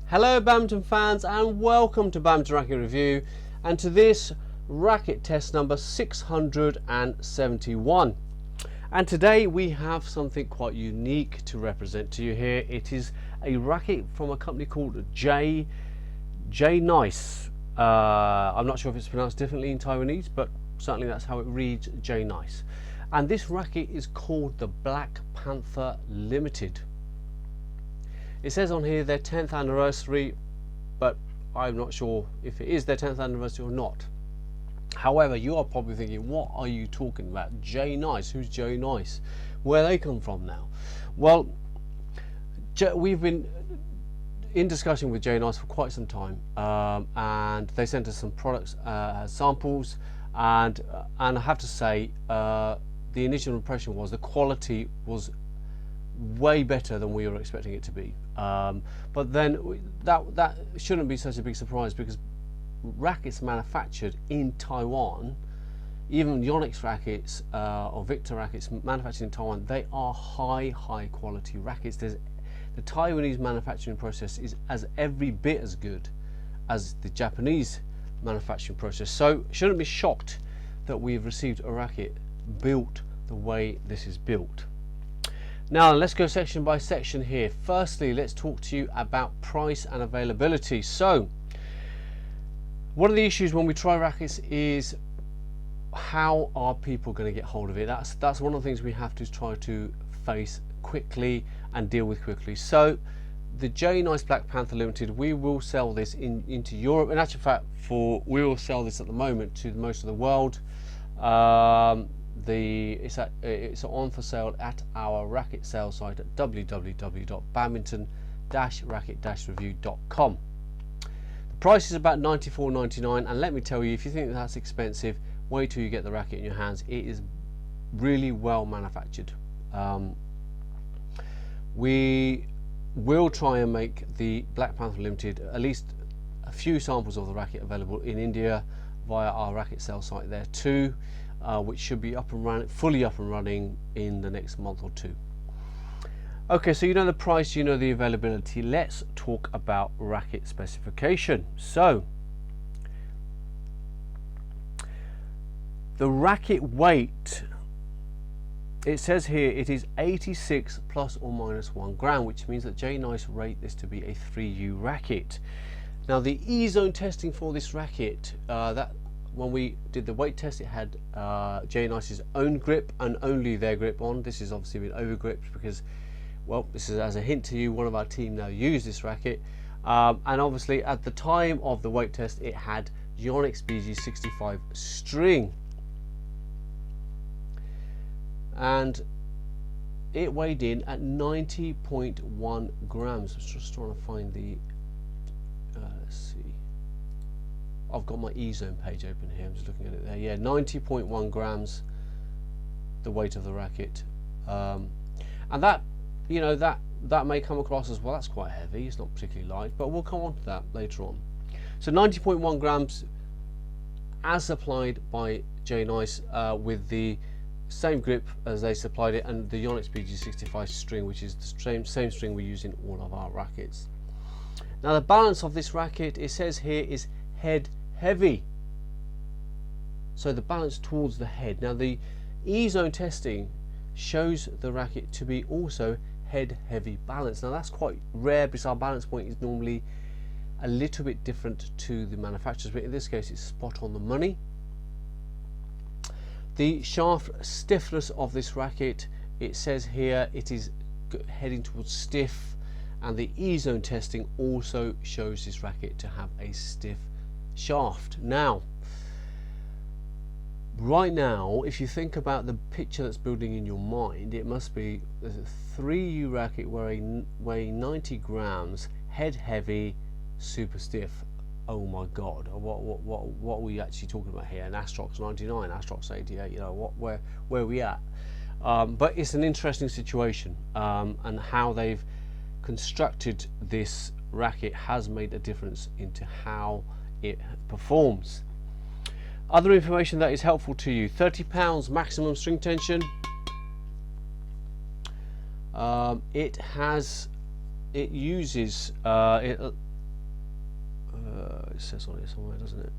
Hello badminton fans and welcome to Badminton Racket Review and to this racket test number 671. And today we have something quite unique to represent to you here. It is a racket from a company called Jnice. I'm not sure if it's pronounced differently in Taiwanese, but certainly that's how it reads, Jnice. And this racket is called the Black Panther Ltd. It says on here their 10th anniversary, but I'm not sure if it is their 10th anniversary or not. However, you are probably thinking, what are you talking about? Jnice, who's Jnice? Where they come from now? Well, we've been in discussion with Jnice for quite some time, and they sent us some products samples, and I have to say the initial impression was the quality was way better than we were expecting it to be, but then that shouldn't be such a big surprise, because rackets manufactured in Taiwan, even Jnice rackets or Victor rackets manufactured in Taiwan, they are high quality rackets. The Taiwanese manufacturing process is every bit as good as the Japanese manufacturing process, so shouldn't be shocked that we've received a racket built the way this is built. Now let's go section by section here. Firstly, let's talk to you about price and availability. So one of the issues when we try rackets is how are people going to get hold of it. That's one of the things we have to try to face quickly and deal with quickly. So the Jnice Black Panther Ltd, we will sell this into Europe. In actual fact, we will sell this at the moment to most of the world. It's on for sale at our racket sales site at www.badminton-racket-review.com. The price is about $94.99, and let me tell you, if you think that's expensive, wait till you get the racket in your hands. It is really well manufactured. We will try and make the Black Panther Ltd at least a few samples of the racket available in India via our racket sales site there too, which should be fully up and running in the next month or two. Okay, so you know the price, you know the availability. Let's talk about racket specification. So the racket weight, it says here it is 86 plus or minus 1 gram, which means that Jnice rate this to be a 3U racket. Now the E-zone testing for this racket, when we did the weight test, it had Jnice's own grip and only their grip on. This has obviously been over gripped because, well, this is as a hint to you, one of our team now use this racket, and obviously at the time of the weight test it had Jnice BG65 string, and it weighed in at 90.1 grams. I was just trying to find the let's see, I've got my E-zone page open here, I'm just looking at it there. Yeah, 90.1 grams the weight of the racket, and that, you know, that may come across as, well, that's quite heavy, it's not particularly light, but we'll come on to that later on. So 90.1 grams as supplied by Jnice, with the same grip as they supplied it, and the Jnice BG65 string, which is the same string we use in all of our rackets. Now the balance of this racket, it says here, is head heavy, so the balance towards the head. Now the E-zone testing shows the racket to be also head heavy balance. Now that's quite rare because our balance point is normally a little bit different to the manufacturers, but in this case it's spot on the money. The shaft stiffness of this racket, it says here it is heading towards stiff, and the E-zone testing also shows this racket to have a stiff shaft. Now, right now, if you think about the picture that's building in your mind, it must be a 3U racket weighing 90 grams, head heavy, super stiff. Oh my God, what are we actually talking about here? An Astrox 99, Astrox 88, you know, where are we at? But it's an interesting situation, and how they've constructed this racket has made a difference into how it performs. Other information that is helpful to you: 30 pounds maximum string tension. It uses it says on it somewhere, doesn't it?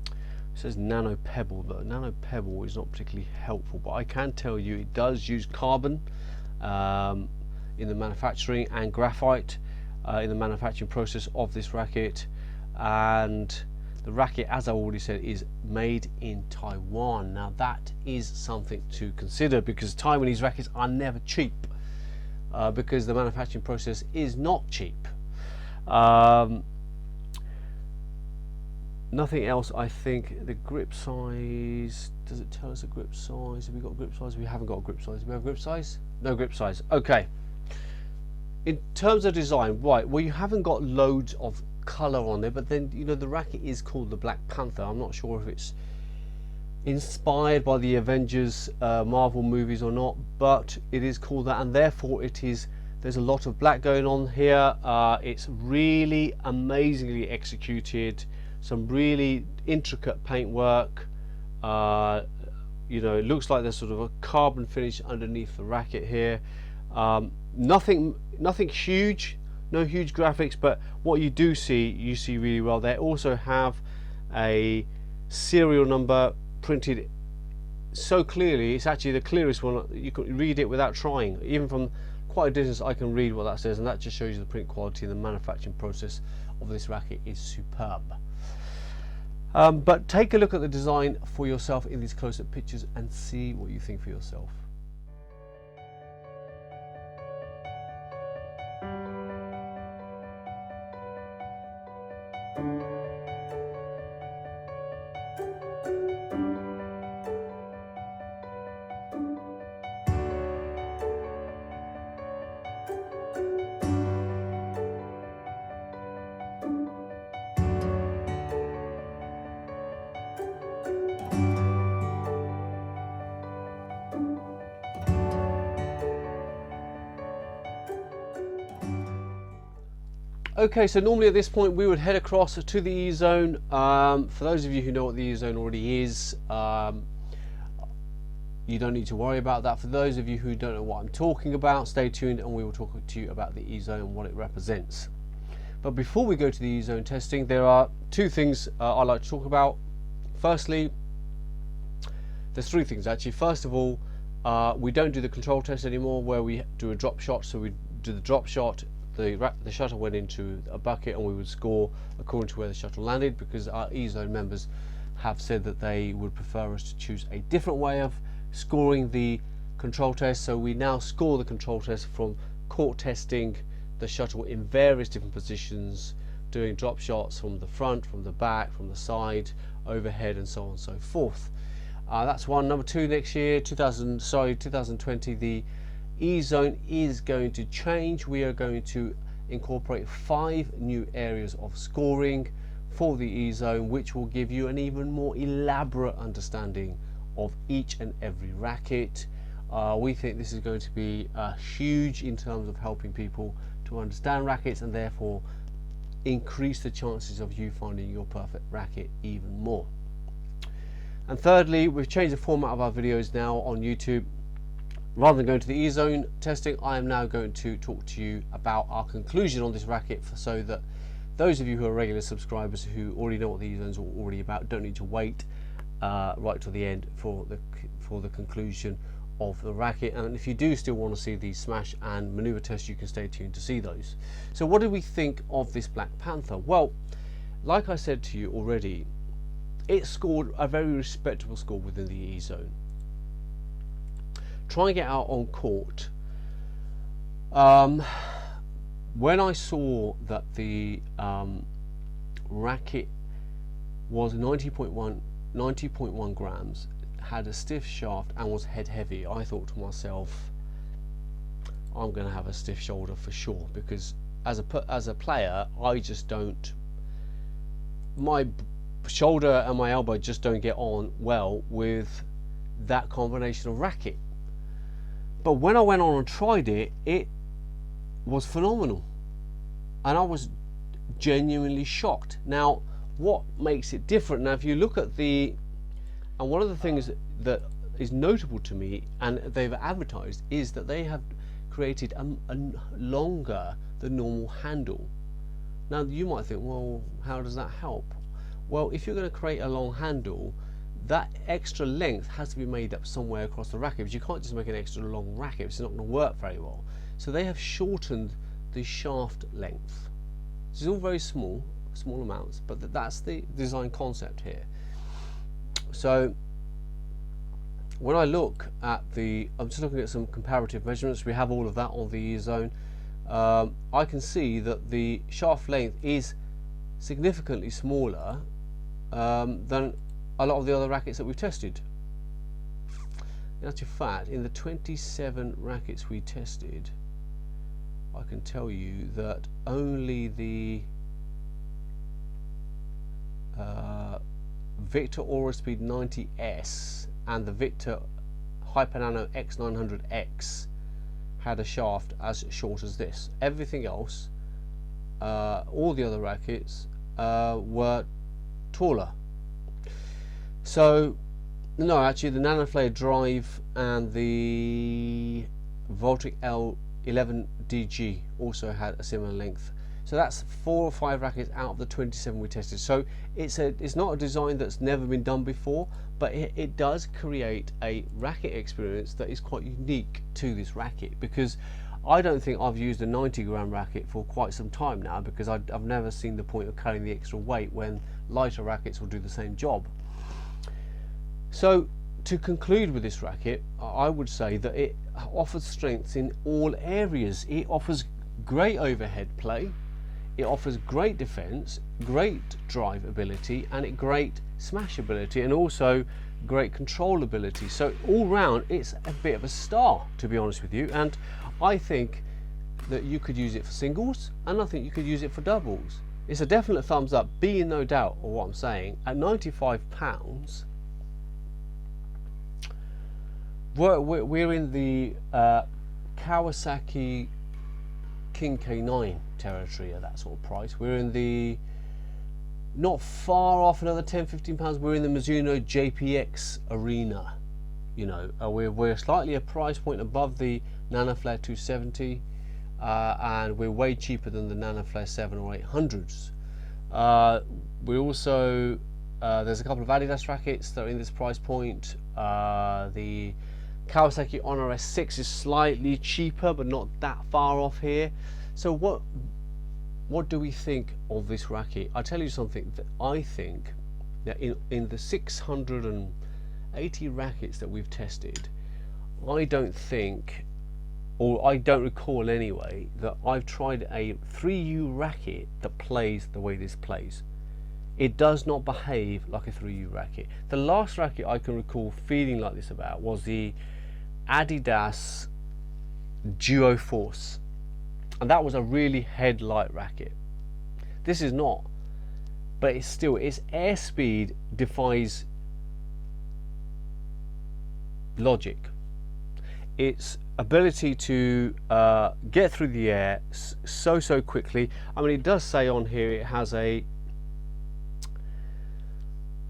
It says nano pebble, but nano pebble is not particularly helpful, but I can tell you it does use carbon in the manufacturing, and graphite in the manufacturing process of this racket. And the racket, as I already said, is made in Taiwan. Now that is something to consider, because Taiwanese rackets are never cheap, because the manufacturing process is not cheap. Nothing else. I think the grip size, does it tell us a grip size? Have we got a grip size? We haven't got a grip size. Do we have a grip size? No grip size. Okay. In terms of design, right, well, you haven't got loads of colour on there, but then, you know, the racket is called the Black Panther. I'm not sure if it's inspired by the Avengers Marvel movies or not, but it is called that, and therefore it is, there's a lot of black going on here. It's really amazingly executed, some really intricate paintwork. You know, it looks like there's sort of a carbon finish underneath the racket here. Nothing huge, no huge graphics, but what you do see, you see really well. They also have a serial number printed so clearly, it's actually the clearest one. You can read it without trying. Even from quite a distance I can read what that says, and that just shows you the print quality and the manufacturing process of this racket is superb. But take a look at the design for yourself in these close-up pictures and see what you think for yourself. Okay, so normally at this point we would head across to the E-zone. For those of you who know what the E-zone already is, you don't need to worry about that. For those of you who don't know what I'm talking about, stay tuned and we will talk to you about the E-zone and what it represents. But before we go to the E-zone testing, there are two things I'd like to talk about. Firstly, there's three things actually. First of all, we don't do the control test anymore where we do a drop shot. So we do the drop shot, the shuttle went into a bucket and we would score according to where the shuttle landed, because our E-zone members have said that they would prefer us to choose a different way of scoring the control test. So we now score the control test from court testing the shuttle in various different positions, doing drop shots from the front, from the back, from the side, overhead, and so on and so forth. That's one. Number two, next year, 2020, the E-zone is going to change. We are going to incorporate 5 new areas of scoring for the E-zone, which will give you an even more elaborate understanding of each and every racket. We think this is going to be huge in terms of helping people to understand rackets, and therefore increase the chances of you finding your perfect racket even more. And thirdly, we've changed the format of our videos now on YouTube. Rather than going to the E-zone testing, I am now going to talk to you about our conclusion on this racket, so that those of you who are regular subscribers who already know what the E-zones are already about don't need to wait right till the end for the conclusion of the racket. And if you do still want to see the smash and maneuver tests, you can stay tuned to see those. So what do we think of this Black Panther? Well, like I said to you already, it scored a very respectable score within the E-zone. Trying it out on court, when I saw that the racket was 90.1 grams, had a stiff shaft and was head heavy, I thought to myself, I'm going to have a stiff shoulder for sure, because as a player, I just don't, my shoulder and my elbow just don't get on well with that combination of racket. But when I went on and tried it, it was phenomenal, and I was genuinely shocked. Now, what makes it different? Now, if you look at and one of the things that is notable to me, and they've advertised, is that they have created a longer than normal handle Now you might think, well, how does that help? Well, if you're going to create a long handle, that extra length has to be made up somewhere across the racket, because you can't just make an extra long racket, it's not going to work very well. So they have shortened the shaft length. This is all very small amounts, but that's the design concept here. So when I look at I'm just looking at some comparative measurements, we have all of that on the zone. I can see that the shaft length is significantly smaller than a lot of the other rackets that we've tested. In actual fact, in the 27 rackets we tested, I can tell you that only the Victor Aura Speed 90S and the Victor Hyper Nano X900X had a shaft as short as this. Everything else, all the other rackets, were taller. So no, actually the NanoFlare Drive and the Voltric L11DG also had a similar length. So that's 4 or 5 rackets out of the 27 we tested. So it's not a design that's never been done before, but it does create a racket experience that is quite unique to this racket, because I don't think I've used a 90-gram racket for quite some time now, because I've never seen the point of carrying the extra weight when lighter rackets will do the same job. So to conclude with this racket, I would say that it offers strengths in all areas. It offers great overhead play, it offers great defense, great drive ability, and great smash ability, and also great control ability. So all round it's a bit of a star, to be honest with you, and I think that you could use it for singles, and I think you could use it for doubles. It's a definite thumbs up, be in no doubt of what I'm saying. At £95, we're in the Kawasaki King K9 territory at that sort of price. We're in the, not far off, another £10–15, we're in the Mizuno JPX arena. You know, we're slightly a price point above the NanoFlare 270, and we're way cheaper than the NanoFlare 7 or 800s. We also, there's a couple of Adidas rackets that are in this price point. The Kawasaki Honor S6 is slightly cheaper, but not that far off here. So what do we think of this racket? I tell you something, that I think that in the 680 rackets that we've tested, I don't think, or I don't recall anyway, that I've tried a 3U racket that plays the way this plays. It does not behave like a 3U racket. The last racket I can recall feeling like this about was the Adidas Duo Force, and that was a really headlight racket. This is not, but it's still, its airspeed defies logic. Its ability to get through the air so quickly. I mean, it does say on here it has a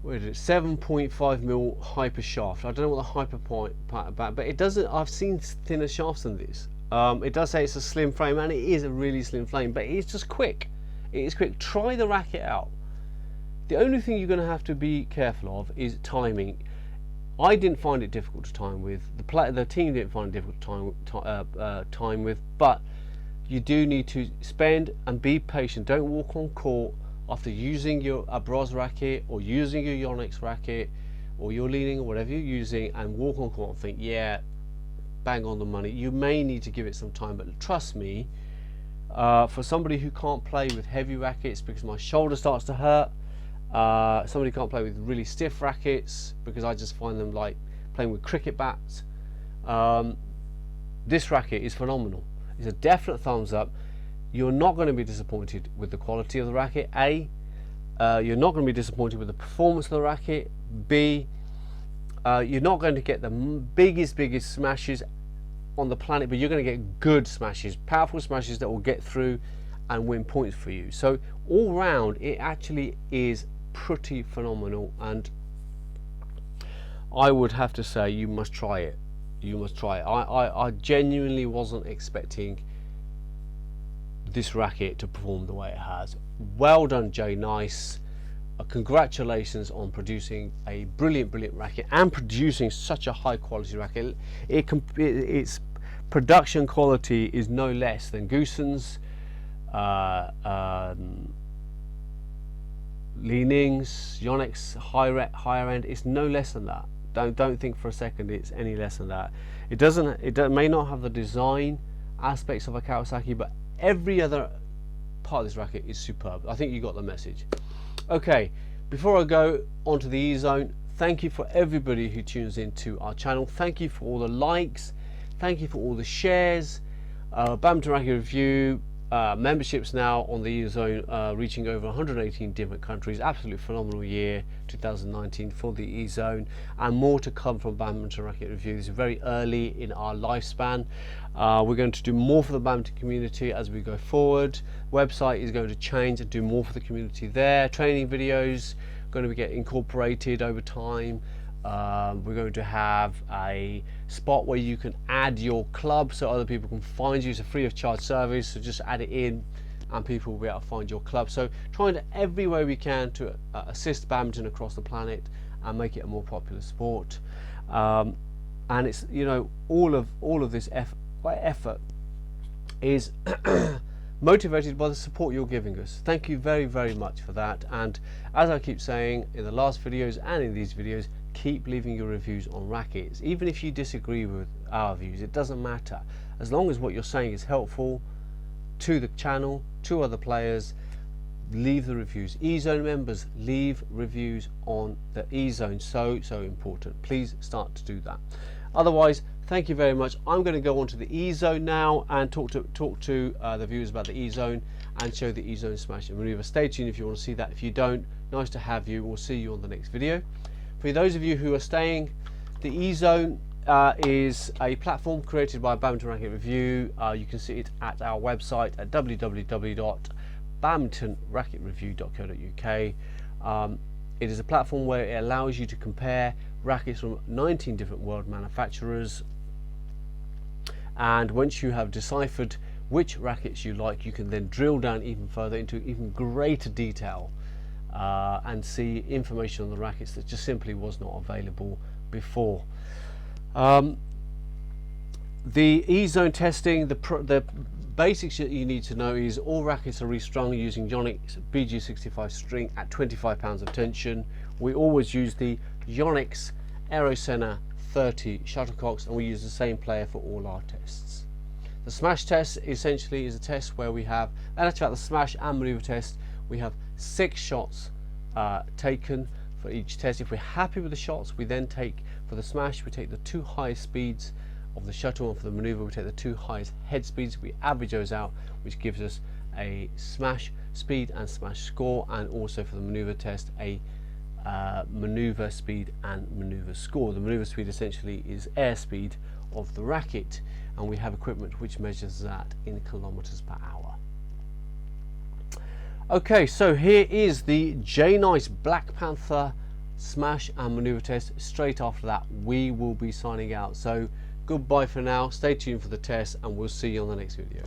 7.5mm hyper shaft. I don't know what the hyper point about, but it doesn't. I've seen thinner shafts than this. It does say it's a slim frame, and it is a really slim frame, but it's just quick. It is quick. Try the racket out. The only thing you're going to have to be careful of is timing. I didn't find it difficult to time with. The team didn't find it difficult to time with, but you do need to spend and be patient. Don't walk on court after using your Bros racket or using your Yonex racket or your leaning or whatever you're using, and walk on court and think, yeah, bang on the money. You may need to give it some time, but trust me, for somebody who can't play with heavy rackets because my shoulder starts to hurt, somebody who can't play with really stiff rackets because I just find them like playing with cricket bats, this racket is phenomenal. It's a definite thumbs up. You're not going to be disappointed with the quality of the racket. A, you're not going to be disappointed with the performance of the racket. B, you're not going to get the biggest smashes on the planet, but you're going to get good smashes, powerful smashes that will get through and win points for you. So all round, it actually is pretty phenomenal, and I would have to say you must try it. You must try it. I genuinely wasn't expecting this racket to perform the way it has. Well done, Jnice. Congratulations on producing a brilliant racket and producing such a high quality racket. Its production quality is no less than Goosen's, Li-Ning's, Yonex higher end. It's no less than that. Don't think for a second it's any less than that. It may not have the design aspects of a Kawasaki, but every other part of this racket is superb. I think you got the message. Okay, before I go on to the E-Zone, thank you for everybody who tunes into our channel. Thank you for all the likes, thank you for all the shares. Badminton Racket Review memberships now on the E-Zone, reaching over 118 different countries. Absolutely phenomenal year 2019 for the E-Zone, and more to come from Badminton Racket Review. This is very early in our lifespan. We're going to do more for the badminton community as we go forward. Website is going to change and do more for the community there. Training videos are going to get incorporated over time. We're going to have a spot where you can add your club so other people can find you. It's a free of charge service, so just add it in and people will be able to find your club. So trying to every way we can to assist badminton across the planet and make it a more popular sport. And it's, you know, all of this effort is motivated by the support you're giving us. Thank you very much for that. And as I keep saying in the last videos and in these videos, keep leaving your reviews on rackets. Even if you disagree with our views, it doesn't matter. As long as what you're saying is helpful to the channel, to other players, leave the reviews. E-Zone members, leave reviews on the E-Zone. So important. Please start to do that. Otherwise, thank you very much. I'm going to go on to the E-Zone now and talk to the viewers about the E-Zone and show the E-Zone smash and maneuver. Stay tuned if you want to see that. If you don't, nice to have you. We'll see you on the next video. For those of you who are staying, the E-Zone is a platform created by Badminton Racket Review. You can see it at our website at www.badmintonracketreview.co.uk. It is a platform where it allows you to compare rackets from 19 different world manufacturers, and once you have deciphered which rackets you like, you can then drill down even further into even greater detail and see information on the rackets that just simply was not available before. The E-Zone testing, the basics that you need to know is all rackets are restrung using Yonex BG65 string at 25 pounds of tension. We always use the Yonex Aerosena 30 shuttlecocks, and we use the same player for all our tests. The smash test essentially is a test where we have, and that's about the smash and maneuver test, we have 6 shots taken for each test. If we're happy with the shots, we then take, for the smash, we take the 2 highest speeds of the shuttle, and for the maneuver we take the 2 highest head speeds. We average those out, which gives us a smash speed and smash score, and also for the maneuver test a maneuver speed and maneuver score. The maneuver speed essentially is airspeed of the racket, and we have equipment which measures that in kilometers per hour. Okay, so here is the Jnice Black Panther smash and maneuver test. Straight after that we will be signing out, so goodbye for now. Stay tuned for the test and we'll see you on the next video.